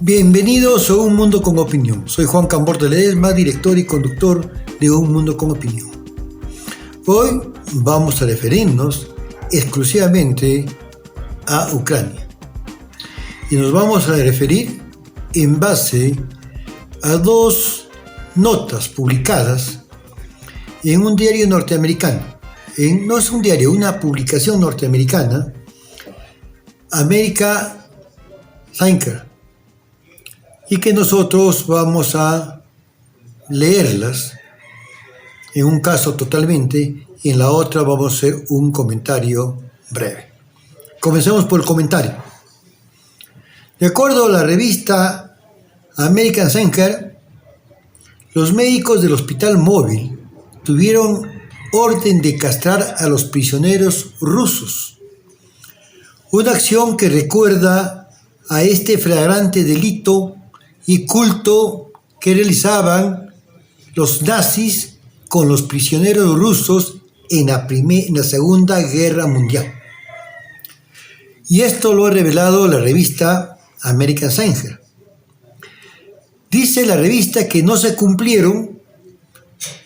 Bienvenidos a Un Mundo con Opinión. Soy Juan Cambor de Ledesma, director y conductor de Un Mundo con Opinión. Hoy vamos a referirnos exclusivamente a Ucrania. Y nos vamos a referir en base a dos notas publicadas en un diario norteamericano. No es un diario, una publicación norteamericana, American Thinker, y que nosotros vamos a leerlas en un caso totalmente y en la otra vamos a hacer un comentario breve. Comencemos por el comentario. De acuerdo a la revista American Thinker, los médicos del hospital móvil tuvieron orden de castrar a los prisioneros rusos, una acción que recuerda a este flagrante delito y culto que realizaban los nazis con los prisioneros rusos en la Segunda Guerra Mundial. Y esto lo ha revelado la revista American Thinker. Dice la revista que no se cumplieron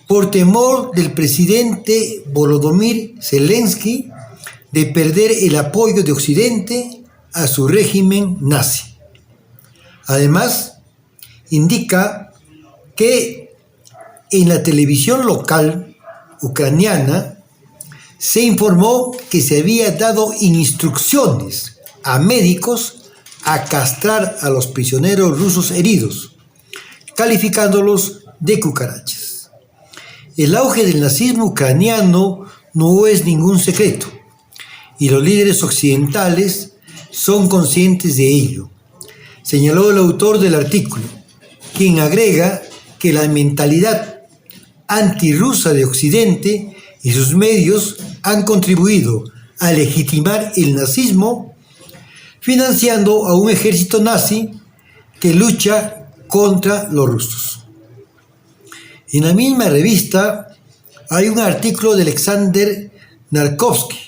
por temor del presidente Volodymyr Zelensky de perder el apoyo de Occidente a su régimen nazi. Además, indica que en la televisión local ucraniana se informó que se había dado instrucciones a médicos a castrar a los prisioneros rusos heridos, calificándolos de cucarachas. El auge del nazismo ucraniano no es ningún secreto, y los líderes occidentales son conscientes de ello, señaló el autor del artículo, quien agrega que la mentalidad antirrusa de Occidente y sus medios han contribuido a legitimar el nazismo, financiando a un ejército nazi que lucha contra los rusos. En la misma revista hay un artículo de Alexander Narkovsky,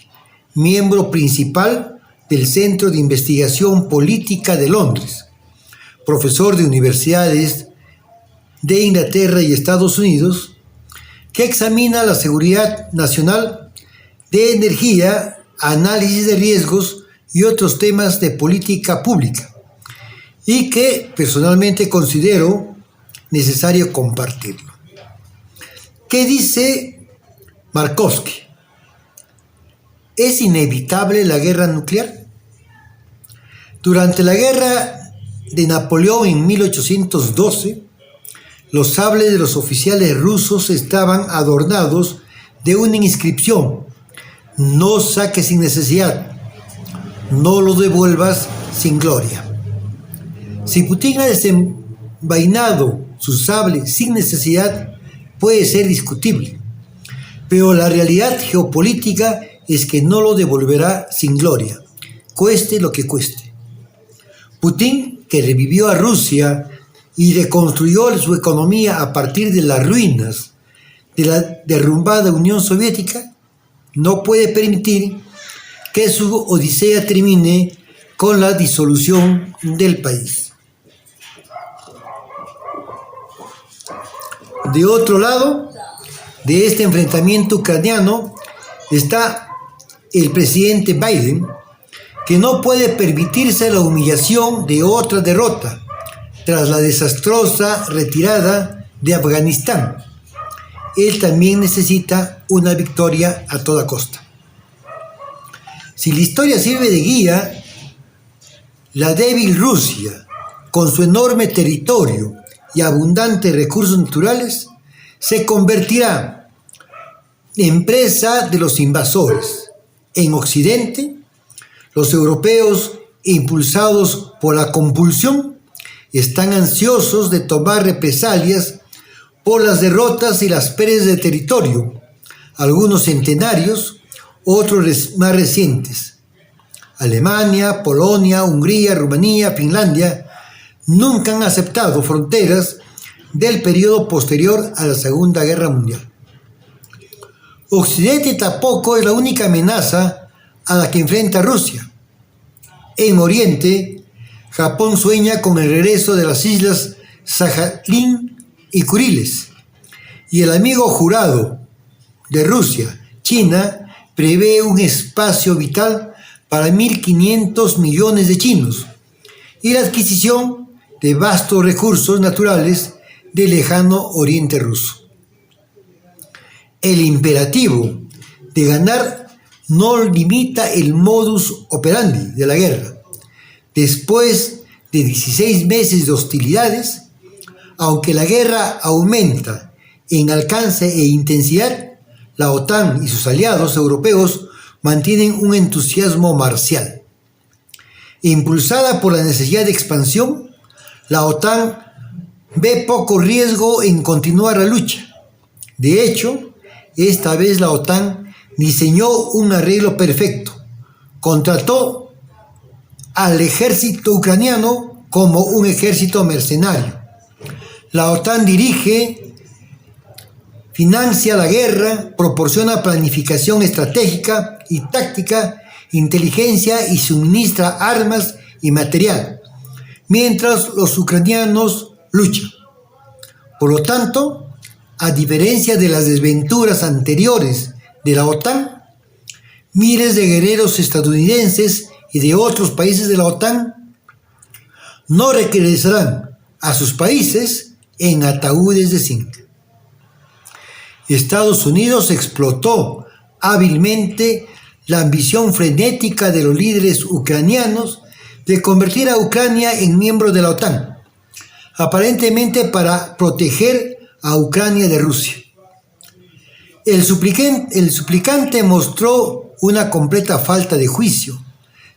miembro principal del Centro de Investigación Política de Londres, profesor de universidades de Inglaterra y Estados Unidos, que examina la seguridad nacional de energía, análisis de riesgos y otros temas de política pública, y que personalmente considero necesario compartirlo. ¿Qué dice Markovsky? ¿Es inevitable la guerra nuclear? Durante la guerra de Napoleón en 1812, los sables de los oficiales rusos estaban adornados de una inscripción: no saques sin necesidad, no lo devuelvas sin gloria. Si Putin ha desenvainado su sable sin necesidad, puede ser discutible, pero la realidad geopolítica es que no lo devolverá sin gloria, cueste lo que cueste. Putin, que revivió a Rusia y reconstruyó su economía a partir de las ruinas de la derrumbada Unión Soviética, no puede permitir que su odisea termine con la disolución del país. De otro lado, de este enfrentamiento ucraniano está el presidente Biden, que no puede permitirse la humillación de otra derrota tras la desastrosa retirada de Afganistán. Él también necesita una victoria a toda costa. Si la historia sirve de guía, la débil Rusia, con su enorme territorio y abundantes recursos naturales, se convertirá en presa de los invasores. En Occidente, los europeos, impulsados por la compulsión, están ansiosos de tomar represalias por las derrotas y las pérdidas de territorio, algunos centenarios, otros más recientes. Alemania, Polonia, Hungría, Rumanía, Finlandia nunca han aceptado fronteras del periodo posterior a la Segunda Guerra Mundial. Occidente tampoco es la única amenaza a la que enfrenta Rusia. En Oriente, Japón sueña con el regreso de las islas Sajalín y Kuriles. Y el amigo jurado de Rusia, China, prevé un espacio vital para 1.500 millones de chinos y la adquisición de vastos recursos naturales del lejano oriente ruso. El imperativo de ganar no limita el modus operandi de la guerra. Después de 16 meses de hostilidades, aunque la guerra aumenta en alcance e intensidad, la OTAN y sus aliados europeos mantienen un entusiasmo marcial. Impulsada por la necesidad de expansión, la OTAN ve poco riesgo en continuar la lucha. De hecho, esta vez la OTAN diseñó un arreglo perfecto. Contrató al ejército ucraniano como un ejército mercenario. La OTAN dirige, financia la guerra, proporciona planificación estratégica y táctica, inteligencia y suministra armas y material, mientras los ucranianos luchan. Por lo tanto, a diferencia de las desventuras anteriores de la OTAN, miles de guerreros estadounidenses y de otros países de la OTAN no regresarán a sus países en ataúdes de zinc. Estados Unidos explotó hábilmente la ambición frenética de los líderes ucranianos de convertir a Ucrania en miembro de la OTAN, aparentemente para proteger a Ucrania de Rusia. El suplicante mostró una completa falta de juicio,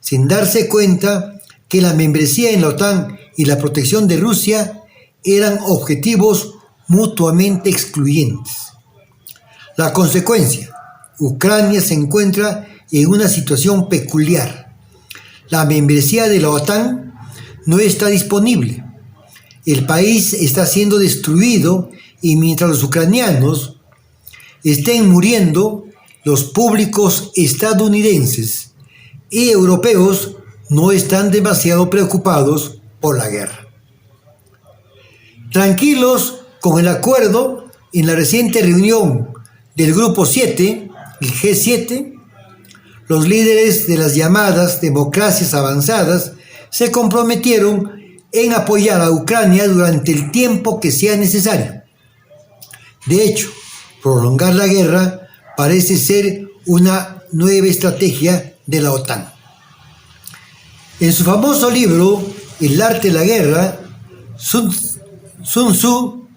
sin darse cuenta que la membresía en la OTAN y la protección de Rusia eran objetivos mutuamente excluyentes. La consecuencia: Ucrania se encuentra en una situación peculiar. La membresía de la OTAN no está disponible. El país está siendo destruido y mientras los ucranianos estén muriendo, los públicos estadounidenses y europeos no están demasiado preocupados por la guerra. Tranquilos con el acuerdo, en la reciente reunión del Grupo 7, el G7, los líderes de las llamadas democracias avanzadas se comprometieron en apoyar a Ucrania durante el tiempo que sea necesario. De hecho, prolongar la guerra parece ser una nueva estrategia de la OTAN. En su famoso libro, El arte de la guerra, Sun Tzu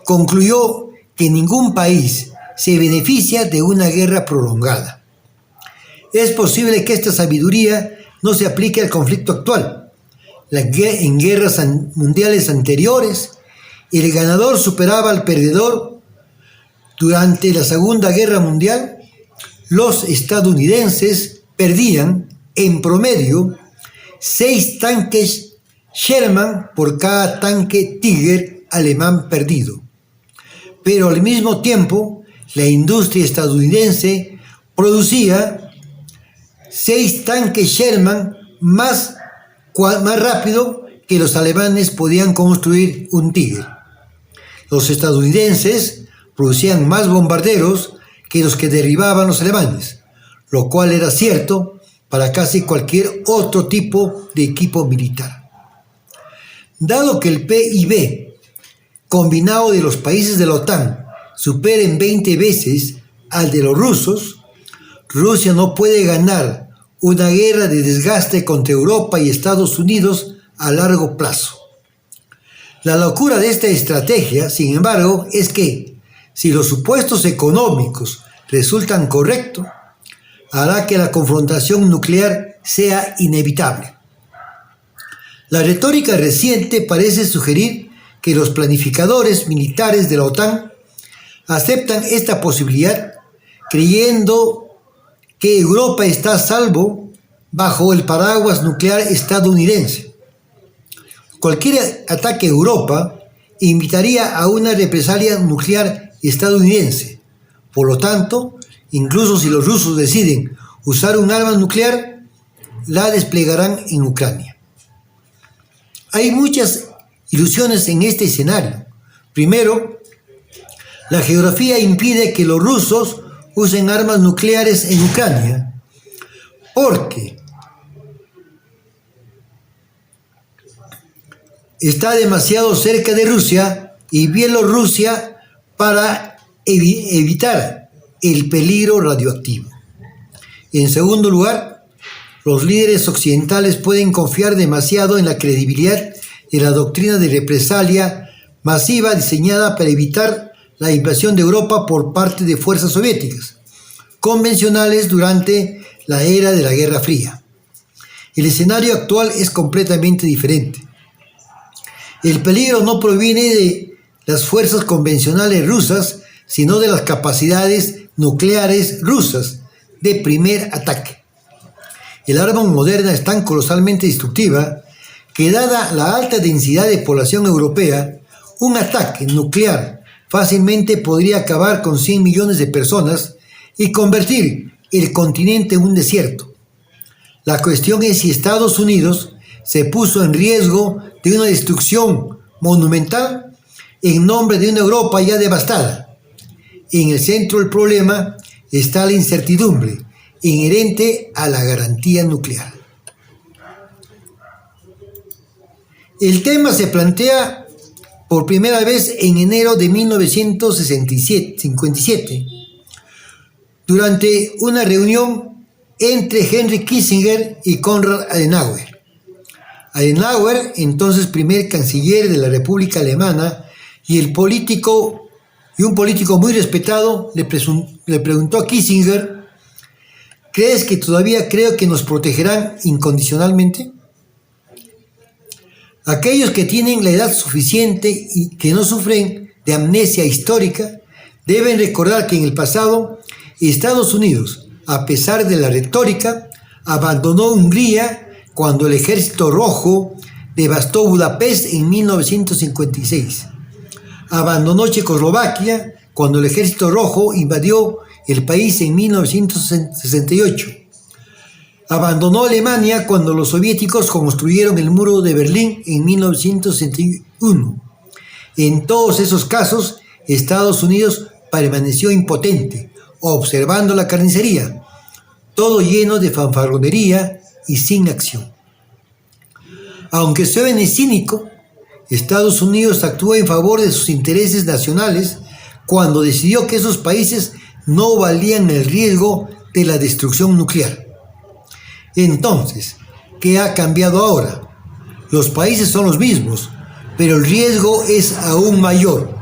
concluyó que ningún país se beneficia de una guerra prolongada. Es posible que esta sabiduría no se aplique al conflicto actual. En guerras mundiales anteriores, el ganador superaba al perdedor. Durante la Segunda Guerra Mundial, los estadounidenses perdían, en promedio, 6 tanques Sherman por cada tanque Tiger alemán perdido. Pero al mismo tiempo, la industria estadounidense producía 6 tanques Sherman más rápido que los alemanes podían construir un Tiger. Los estadounidenses producían más bombarderos que los que derribaban los alemanes, lo cual era cierto para casi cualquier otro tipo de equipo militar. Dado que el PIB combinado de los países de la OTAN supera en 20 veces al de los rusos, Rusia no puede ganar una guerra de desgaste contra Europa y Estados Unidos a largo plazo. La locura de esta estrategia, sin embargo, es que si los supuestos económicos resultan correctos, hará que la confrontación nuclear sea inevitable. La retórica reciente parece sugerir que los planificadores militares de la OTAN aceptan esta posibilidad creyendo que Europa está a salvo bajo el paraguas nuclear estadounidense. Cualquier ataque a Europa invitaría a una represalia nuclear estadounidense. Por lo tanto, incluso si los rusos deciden usar un arma nuclear, la desplegarán en Ucrania. Hay muchas ilusiones en este escenario. Primero, la geografía impide que los rusos usen armas nucleares en Ucrania, porque está demasiado cerca de Rusia y Bielorrusia para evitar el peligro radioactivo. En segundo lugar, los líderes occidentales pueden confiar demasiado en la credibilidad de la doctrina de represalia masiva diseñada para evitar la invasión de Europa por parte de fuerzas soviéticas, convencionales durante la era de la Guerra Fría. El escenario actual es completamente diferente. El peligro no proviene de las fuerzas convencionales rusas, sino de las capacidades nucleares rusas de primer ataque. El arma moderna es tan colosalmente destructiva que, dada la alta densidad de población europea, un ataque nuclear fácilmente podría acabar con 100 millones de personas y convertir el continente en un desierto. La cuestión es si Estados Unidos se puso en riesgo de una destrucción monumental en nombre de una Europa ya devastada. En el centro del problema está la incertidumbre inherente a la garantía nuclear. El tema se plantea por primera vez en enero de 1957, durante una reunión entre Henry Kissinger y Konrad Adenauer. Adenauer, entonces primer canciller de la República Alemana, y un político muy respetado, le preguntó a Kissinger: ¿crees que todavía creo que nos protegerán incondicionalmente? Aquellos que tienen la edad suficiente y que no sufren de amnesia histórica deben recordar que en el pasado Estados Unidos, a pesar de la retórica, abandonó Hungría cuando el Ejército Rojo devastó Budapest en 1956. Abandonó Checoslovaquia cuando el Ejército Rojo invadió el país en 1968. Abandonó Alemania cuando los soviéticos construyeron el muro de Berlín en 1961. En todos esos casos, Estados Unidos permaneció impotente, observando la carnicería, todo lleno de fanfarronería y sin acción. Aunque suene cínico, Estados Unidos actuó en favor de sus intereses nacionales cuando decidió que esos países no valían el riesgo de la destrucción nuclear. Entonces, ¿qué ha cambiado ahora? Los países son los mismos, pero el riesgo es aún mayor.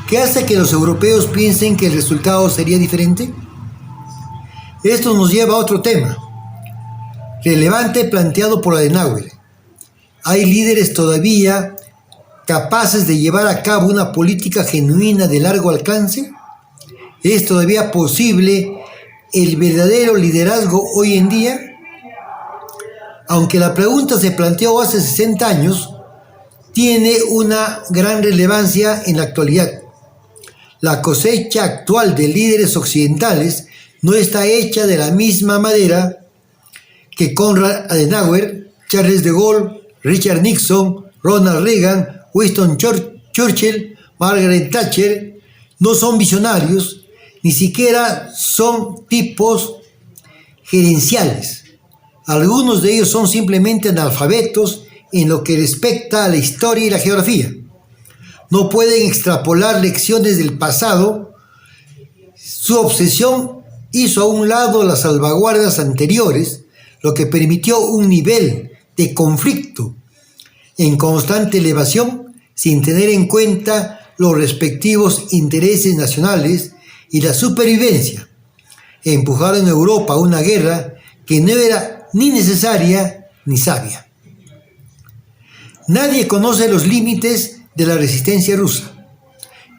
¿Qué hace que los europeos piensen que el resultado sería diferente? Esto nos lleva a otro tema relevante planteado por Adenauer. ¿Hay líderes todavía capaces de llevar a cabo una política genuina de largo alcance? ¿Es todavía posible el verdadero liderazgo hoy en día? Aunque la pregunta se planteó hace 60 años, tiene una gran relevancia en la actualidad. La cosecha actual de líderes occidentales no está hecha de la misma madera que Konrad Adenauer, Charles de Gaulle, Richard Nixon, Ronald Reagan, Winston Churchill, Margaret Thatcher. No son visionarios, ni siquiera son tipos gerenciales. Algunos de ellos son simplemente analfabetos en lo que respecta a la historia y la geografía. No pueden extrapolar lecciones del pasado. Su obsesión hizo a un lado las salvaguardas anteriores, lo que permitió un nivel de conflicto en constante elevación sin tener en cuenta los respectivos intereses nacionales y la supervivencia. Empujaron a Europa a una guerra que no era ni necesaria ni sabia. Nadie conoce los límites de la resistencia rusa,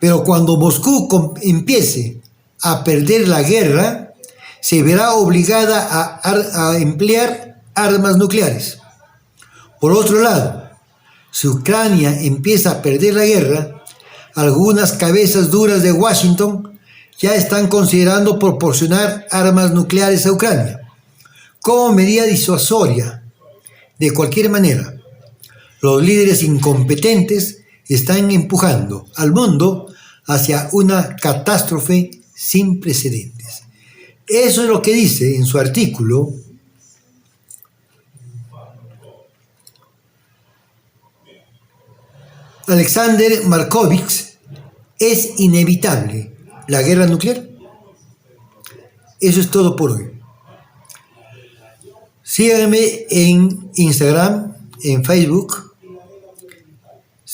pero cuando Moscú empiece a perder la guerra, se verá obligada a emplear armas nucleares. Por otro lado, si Ucrania empieza a perder la guerra, algunas cabezas duras de Washington ya están considerando proporcionar armas nucleares a Ucrania como medida disuasoria. De cualquier manera, Los líderes incompetentes están empujando al mundo hacia una catástrofe sin precedentes. Eso es lo que dice en su artículo Alexander Markovits. ¿Es inevitable la guerra nuclear? Eso es todo por hoy. Síganme en Instagram, en Facebook,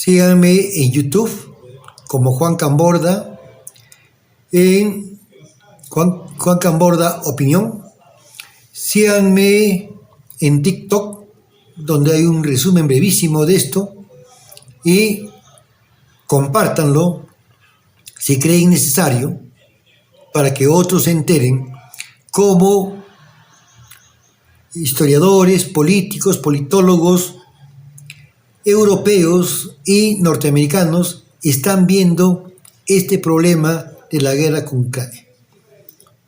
síganme en YouTube como Juan Camborda, en Juan Camborda Opinión, síganme en TikTok, donde hay un resumen brevísimo de esto, y compártanlo si creen necesario para que otros se enteren cómo historiadores, políticos, politólogos, europeos y norteamericanos están viendo este problema de la guerra con Ucrania.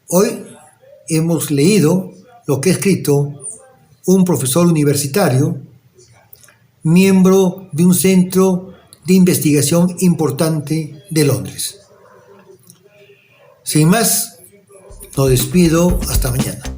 Hoy hemos leído lo que ha escrito un profesor universitario, miembro de un centro de investigación importante de Londres. Sin más, nos despido hasta mañana.